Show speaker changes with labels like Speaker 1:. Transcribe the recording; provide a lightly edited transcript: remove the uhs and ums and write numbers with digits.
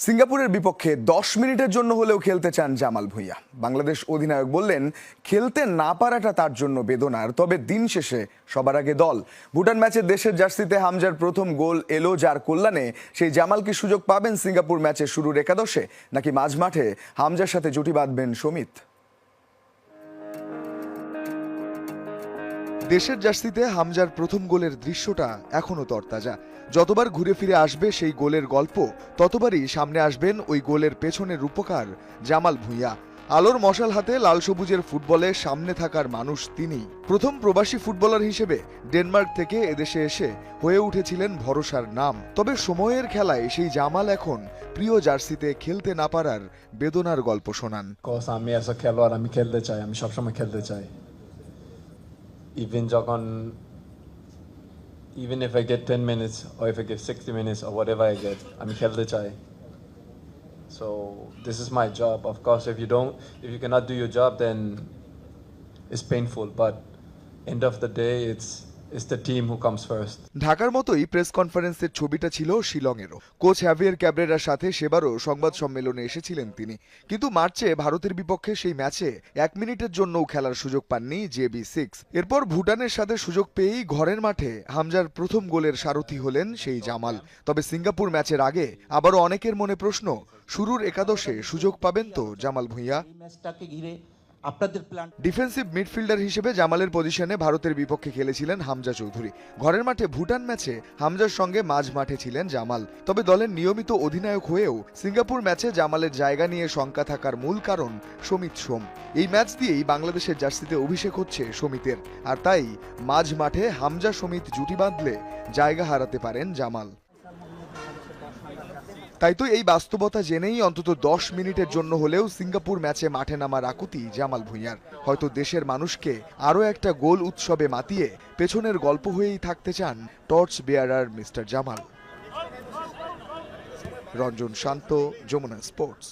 Speaker 1: সিঙ্গাপুরের বিপক্ষে 10 মিনিটের জন্য হলেও খেলতে চান জামাল ভুঁইয়া। বাংলাদেশ অধিনায়ক বললেন, খেলতে না পারাটা তার জন্য বেদনার, তবে দিন শেষে সবার আগে দল। ভুটান ম্যাচে দেশের জার্সিতে হামজার প্রথম গোল এলো যার কল্যাণে। সেই জামাল কি সুযোগ পাবেন সিঙ্গাপুর ম্যাচে শুরুর একাদশে, নাকি মাঝ মাঠে হামজার সাথে জুটি বাঁধবেন শমিত? দেশের জার্সিতে হামজার প্রথম গোলের দৃশ্যটা এখনো তরতাজা। যতবার ঘুরে ফিরে আসবে সেই গোলের গল্প, ততবারই সামনে আসবেন ওই গোলের পেছনের রূপকার জামাল ভুঁইয়া। আলোর মশাল হাতে লাল সবুজের ফুটবলে সামনে থাকার মানুষ তিনিই। প্রথম প্রবাসী ফুটবলার হিসেবে ডেনমার্ক থেকে এদেশে এসে হয়ে উঠেছিলেন ভরসার নাম। তবে সময়ের খেলায় সেই জামাল এখন প্রিয় জার্সিতে খেলতে না পারার বেদনার গল্প শোনান।
Speaker 2: আমি এসে খেলোয়াড়, আমি খেলতে চাই, আমি সবসময় খেলতে চাই। Even if I get 10 minutes or if I get 60 minutes or whatever I get, আমি খেলতে চাই. So this is my job. Of course, if you cannot do your job, then it's painful. But end of the day, it's the team who comes first.
Speaker 1: ঢাকার মতোই press কনফারেন্সের ছবিটা ছিল শিলংয়েরও। Coach heavier ক্যাব্রেরার সাথে সেবারও সংবাদ সম্মেলনে এসেছিলেন তিনি। কিন্তু মার্চে ভারতের বিপক্ষে সেই ম্যাচে 1 মিনিটের জন্যও খেলার সুযোগ পাননি JB6। এরপর ভুটানের সাথে সুযোগ পেয়েই ঘরের মাঠে হামজার প্রথম গোলের সারথি হলেন সেই জামাল। তবে সিঙ্গাপুর ম্যাচের আগে আবারও অনেকের মনে প্রশ্ন, শুরুর একাদশে সুযোগ পাবেন তো জামাল ভুঁইয়া? ডিফেন্সিভ মিডফিল্ডার হিসেবে জামালের পজিশনে ভারতের বিপক্ষে খেলেছিলেন হামজা চৌধুরী। ঘরের মাঠে ভুটান ম্যাচে হামজার সঙ্গে মাঝ মাঠে ছিলেন জামাল। তবে দলের নিয়মিত অধিনায়ক হয়েও সিঙ্গাপুর ম্যাচে জামালের জায়গা নিয়ে শঙ্কা থাকার মূল কারণ শমিত সোম। এই ম্যাচ দিয়েই বাংলাদেশের জার্সিতে অভিষেক হচ্ছে শমিতের, আর তাই মাঝ মাঠে হামজা শমিত জুটি বাঁধলে জায়গা হারাতে পারেন জামাল। তাই তো এই বাস্তবতা জেনেই অন্তত 10 মিনিটের জন্য হলেও সিঙ্গাপুর ম্যাচে মাঠে নামার আকুতি জামাল ভুঁইয়ার। হয়তো দেশের মানুষকে আরও একটা গোল উৎসবে মাতিয়ে পেছনের গল্প হয়েই থাকতে চান টর্চ বেয়ারার মিস্টার জামাল। রঞ্জন শান্ত, যমুনা স্পোর্টস।